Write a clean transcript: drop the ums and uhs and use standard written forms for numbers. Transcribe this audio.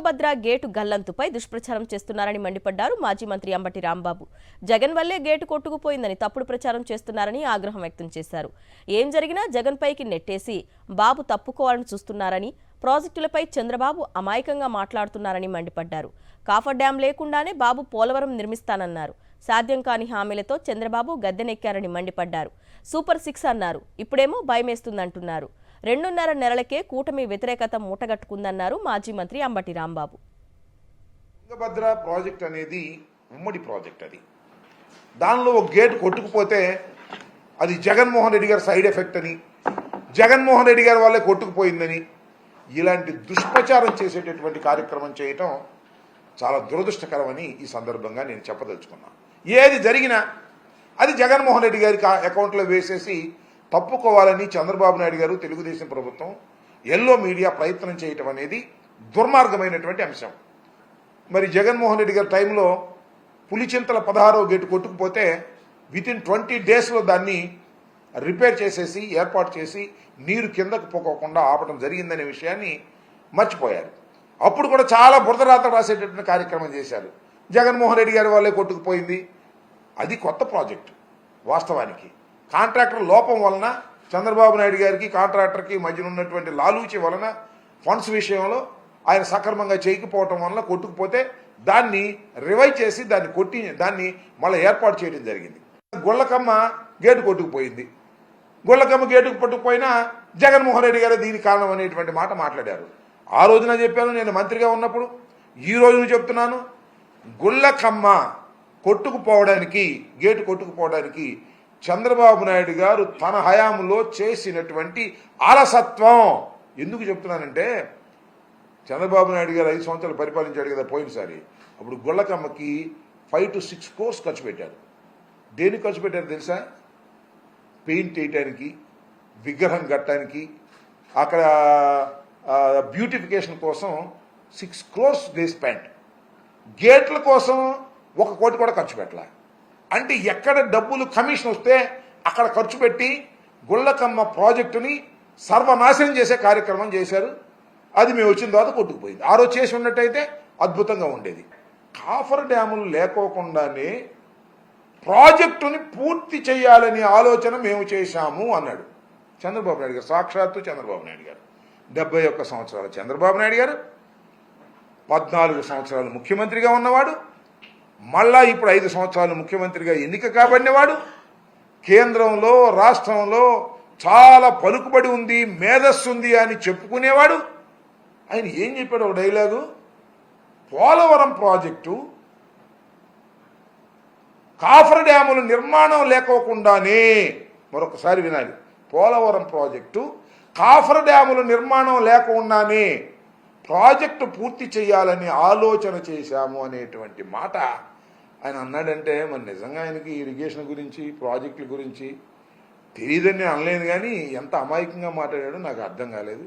Tungabhadra gate గల్లంతుపై దుష్ప్రచారం చేస్తున్నారని మండిపడ్డారు మాజీ మంత్రి అంబటి రాంబాబు. జగన్ వల్లే గేటు కొట్టుకుపోయిందని తప్పుడు ప్రచారం చేస్తున్నారని ఆగ్రహం వ్యక్తం చేశారు. ఏం జరిగినా జగన్ పైకి నెట్టేసి బాబు తప్పుకోవాలని చూస్తున్నారని, ప్రాజెక్టులపై చంద్రబాబు అమాయకంగా మాట్లాడుతున్నారని మండిపడ్డారు. కాఫర్ డ్యాం లేకుండానే బాబు పోలవరం నిర్మిస్తానన్నారు. సాధ్యం కాని హామీలతో చంద్రబాబు గద్దెనెక్కారని మండిపడ్డారు. సూపర్ 6 అన్నారు. ఇప్పుడేమో భయమేస్తుందంటున్నారు. 2.5 నెలలకే కూటమి వ్యతిరేకత మూటగట్టుకుందన్నారు మాజీ మంత్రి అంబటి రాంబాబు. తుంగభద్ర ప్రాజెక్ట్ అనేది ఉమ్మడి ప్రాజెక్ట్. అది దానిలో ఒక గేట్ కొట్టుకుపోతే అది జగన్మోహన్ రెడ్డి గారి సైడ్ ఎఫెక్ట్ అని, జగన్మోహన్ రెడ్డి గారి వల్లే కొట్టుకుపోయిందని ఇలాంటి దుష్ప్రచారం చేసేటటువంటి కార్యక్రమం చేయటం చాలా దురదృష్టకరమని ఈ సందర్భంగా నేను చెప్పదలుచుకున్నాను. ఏది జరిగినా అది జగన్మోహన్ రెడ్డి గారికి అకౌంట్లో వేసేసి తప్పుకోవాలని చంద్రబాబు నాయుడు గారు, తెలుగుదేశం ప్రభుత్వం, ఎల్లో మీడియా ప్రయత్నం చేయటం అనేది దుర్మార్గమైనటువంటి అంశం. మరి జగన్మోహన్ రెడ్డి గారి టైంలో పులిచింతల 16వ గేటు కొట్టుకుపోతే వితిన్ 20 డేస్లో దాన్ని రిపేర్ చేసేసి ఏర్పాటు చేసి నీరు కిందకు పోకోకుండా ఆపడం జరిగిందనే విషయాన్ని మర్చిపోయారు. అప్పుడు కూడా చాలా బురదరాత రాసేటటువంటి కార్యక్రమం చేశారు. జగన్మోహన్ రెడ్డి గారి వాళ్ళే కొట్టుకుపోయింది. అది కొత్త ప్రాజెక్టు. వాస్తవానికి కాంట్రాక్టర్ లోపం వలన, చంద్రబాబు నాయుడు గారికి కాంట్రాక్టర్కి మధ్యన ఉన్నటువంటి లాలూచి వలన, ఫండ్స్ విషయంలో ఆయన సక్రమంగా చేయకపోవటం వలన కొట్టుకుపోతే దాన్ని రివైవ్ చేసి దాన్ని మళ్ళీ ఏర్పాటు చేయడం జరిగింది. గుళ్ళకమ్మ గేటు కొట్టుకుపోయింది. గుళ్ళకమ్మ గేటుకు పట్టుకుపోయినా జగన్మోహన్ రెడ్డి గారు దీనికి కారణం అనేటువంటి మాట మాట్లాడారు. ఆ రోజున చెప్పాను నేను మంత్రిగా ఉన్నప్పుడు, ఈ రోజున చెప్తున్నాను. గుళ్ళకమ్మ కొట్టుకుపోవడానికి, గేటు కొట్టుకుపోవడానికి చంద్రబాబు నాయుడు గారు తన హయాంలో చేసినటువంటి అలసత్వం. ఎందుకు చెప్తున్నానంటే, చంద్రబాబు నాయుడు గారు 5 సంవత్సరాలు పరిపాలించాడు కదా పోయినసారి. అప్పుడు గుళ్ళకమ్మకి 5 to 6 crores ఖర్చు పెట్టారు. దేనికి ఖర్చు పెట్టారు తెలుసా? పెయింట్ వేయటానికి, విగ్రహం కట్టడానికి, అక్కడ బ్యూటిఫికేషన్ కోసం 6 crores దే స్పెండ్. గేట్ల కోసం 1 కోటి కూడా ఖర్చు పెట్టాల. అంటే ఎక్కడ డబ్బులు కమిషన్ వస్తే అక్కడ ఖర్చు పెట్టి గుళ్ళకమ్మ ప్రాజెక్టుని సర్వనాశనం చేసే కార్యక్రమం చేశారు. అది మేము వచ్చిన తర్వాత కొట్టుకుపోయింది. ఆ రోజు చేసి ఉన్నట్టయితే అద్భుతంగా ఉండేది. కాఫర్ డ్యాములు లేకోకుండానే ప్రాజెక్టుని పూర్తి చేయాలనే ఆలోచన మేము చేశాము అన్నాడు చంద్రబాబు నాయుడు గారు. సాక్షాత్తు చంద్రబాబు నాయుడు గారు. 71 సంవత్సరాల చంద్రబాబు నాయుడు గారు 14 సంవత్సరాలు ముఖ్యమంత్రిగా ఉన్నవాడు, మళ్ళా ఇప్పుడు 5 సంవత్సరాలు ముఖ్యమంత్రిగా ఎన్నిక కాబడినవాడు, కేంద్రంలో రాష్ట్రంలో చాలా పలుకుబడి ఉంది, మేధస్సు ఉంది అని చెప్పుకునేవాడు. ఆయన ఏం చెప్పాడు ఒక డైలాగు? పోలవరం ప్రాజెక్టు కాఫర్ డ్యాముల నిర్మాణం లేకోకుండానే, మరొకసారి వినాలి, పోలవరం ప్రాజెక్టు కాఫర్ డ్యాముల నిర్మాణం లేకుండానే ప్రాజెక్టు పూర్తి చేయాలని ఆలోచన చేశాము అనేటువంటి మాట ఆయన అన్నాడంటే, మరి నిజంగా ఆయనకి ఇరిగేషన్ గురించి, ప్రాజెక్టుల గురించి తెలియదని అనలేదు. కానీ ఎంత అమాయకంగా మాట్లాడాడో నాకు అర్థం కాలేదు.